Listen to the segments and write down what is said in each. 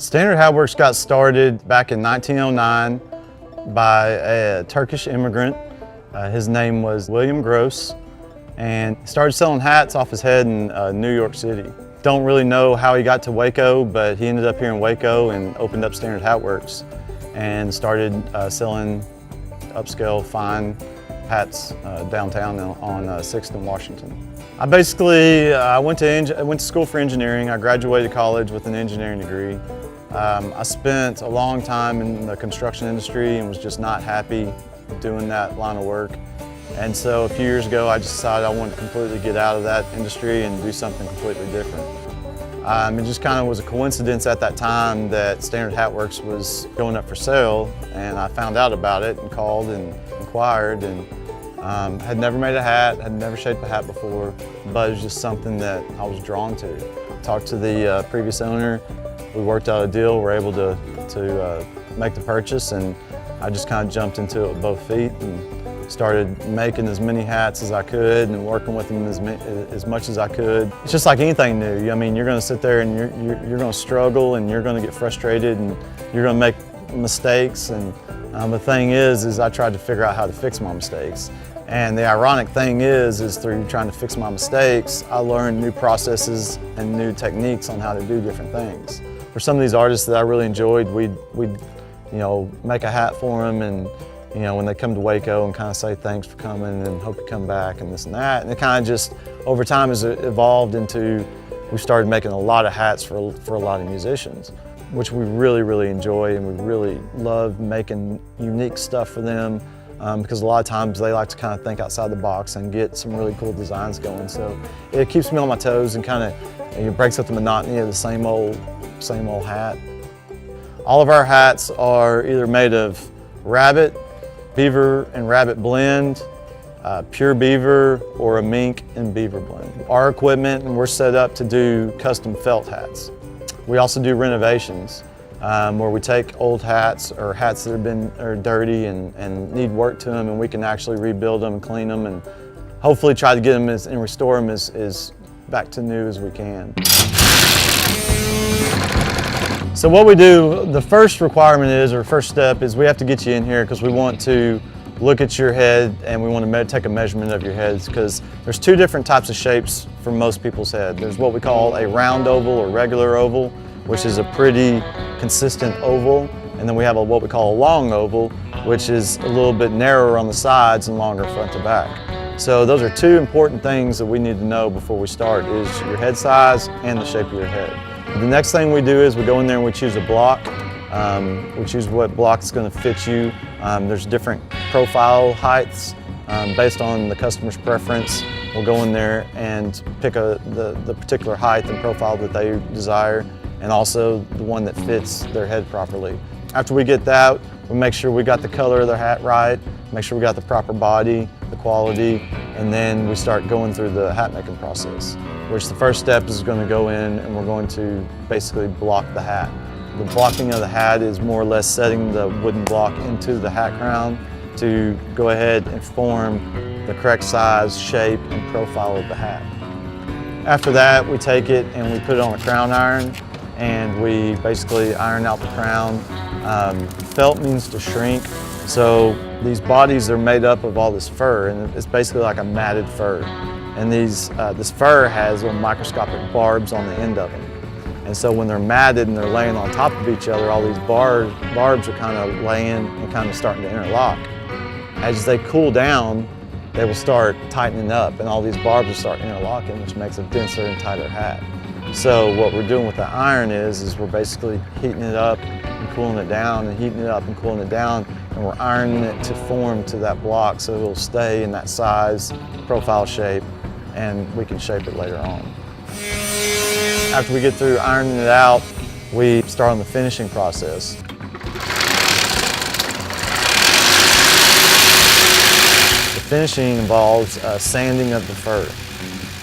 Standard Hat Works got started back in 1909 by a Turkish immigrant. His name was William Gross, and he started selling hats off his head in New York City. Don't really know how he got to Waco, but he ended up here in Waco and opened up Standard Hat Works and started selling upscale fine hats downtown on 6th and Washington. I went to school for engineering. I graduated college with an engineering degree. I spent a long time in the construction industry and was just not happy doing that line of work. And so a few years ago, I just decided I wanted to completely get out of that industry and do something completely different. It just kind of was a coincidence at that time that Standard Hat Works was going up for sale, and I found out about it and called and inquired, and had never made a hat, had never shaped a hat before, but it was just something that I was drawn to. Talked to the previous owner, we worked out a deal, we were able to make the purchase, and I just kind of jumped into it with both feet and started making as many hats as I could and working with them as much as I could. It's just like anything new. I mean, you're going to sit there and you're going to struggle and you're going to get frustrated and you're going to make mistakes. And the thing is I tried to figure out how to fix my mistakes. And the ironic thing is through trying to fix my mistakes, I learned new processes and new techniques on how to do different things. For some of these artists that I really enjoyed, we'd make a hat for them, and when they come to Waco and kind of say thanks for coming and hope you come back and this and that. And it kind of just, over time, has evolved into, we started making a lot of hats for a lot of musicians, which we really, really enjoy, and we really love making unique stuff for them because a lot of times they like to kind of think outside the box and get some really cool designs going. So it keeps me on my toes and kind of it breaks up the monotony of the same old hat. All of our hats are either made of rabbit, beaver and rabbit blend, pure beaver, or a mink and beaver blend. Our equipment, and we're set up to do custom felt hats. We also do renovations where we take old hats or hats that are dirty and need work to them, and we can actually rebuild them and clean them and hopefully try to get them and restore them as back to new as we can. So what we do, the first requirement is, or first step is, we have to get you in here because we want to look at your head and we want to take a measurement of your heads, because there's two different types of shapes for most people's head. There's what we call a round oval or regular oval, which is a pretty consistent oval, and then we have what we call a long oval, which is a little bit narrower on the sides and longer front to back. So those are two important things that we need to know before we start, is your head size and the shape of your head. The next thing we do is we go in there and we choose a block. We choose what block is going to fit you. There's different profile heights based on the customer's preference. We'll go in there and pick the particular height and profile that they desire, and also the one that fits their head properly. After we get that, we make sure we got the color of their hat right, make sure we got the proper body, the quality, and then we start going through the hat making process, which the first step is going to go in and we're going to basically block the hat. The blocking of the hat is more or less setting the wooden block into the hat crown to go ahead and form the correct size, shape, and profile of the hat. After that, we take it and we put it on a crown iron, and we basically iron out the crown. Felt means to shrink, so these bodies are made up of all this fur, and it's basically like a matted fur. And this fur has little microscopic barbs on the end of them. And so when they're matted and they're laying on top of each other, all these barbs are kind of laying and kind of starting to interlock. As they cool down, they will start tightening up, and all these barbs will start interlocking, which makes a denser and tighter hat. So what we're doing with the iron is we're basically heating it up and cooling it down, and heating it up and cooling it down, and we're ironing it to form to that block so it'll stay in that size, profile shape, and we can shape it later on. After we get through ironing it out, we start on the finishing process. The finishing involves sanding of the fur.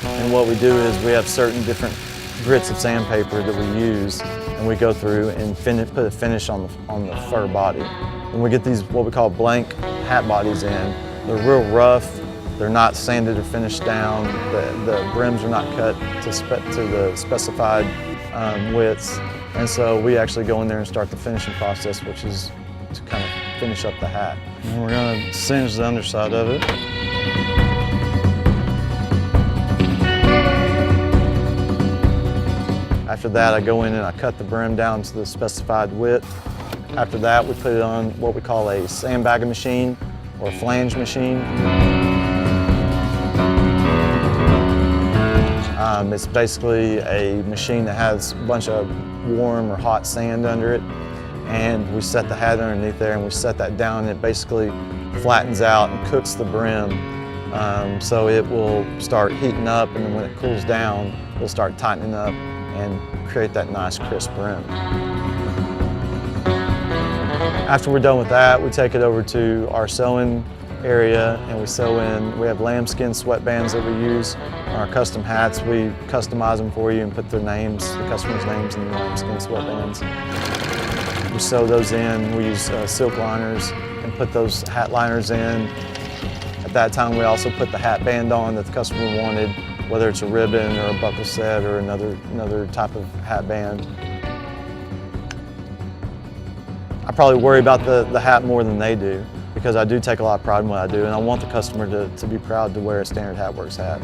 And what we do is we have certain different grits of sandpaper that we use, and we go through and put a finish on the fur body. When we get these what we call blank hat bodies in, they're real rough. They're not sanded or finished down. The brims are not cut to the specified widths. And so we actually go in there and start the finishing process, which is to kind of finish up the hat. And we're going to singe the underside of it. After that, I go in and I cut the brim down to the specified width. After that, we put it on what we call a sandbagging machine or a flange machine. It's basically a machine that has a bunch of warm or hot sand under it, and we set the hat underneath there and we set that down, and it basically flattens out and cooks the brim. So it will start heating up, and then when it cools down, it'll start tightening up and create that nice crisp brim. After we're done with that, we take it over to our sewing area and we sew in. We have lambskin sweatbands that we use on our custom hats. We customize them for you and put their names, the customer's names in the lambskin sweatbands. We sew those in. We use silk liners and put those hat liners in. At that time, we also put the hat band on that the customer wanted, whether it's a ribbon or a buckle set or another type of hat band. I probably worry about the hat more than they do, because I do take a lot of pride in what I do, and I want the customer to be proud to wear a Standard Hat Works hat.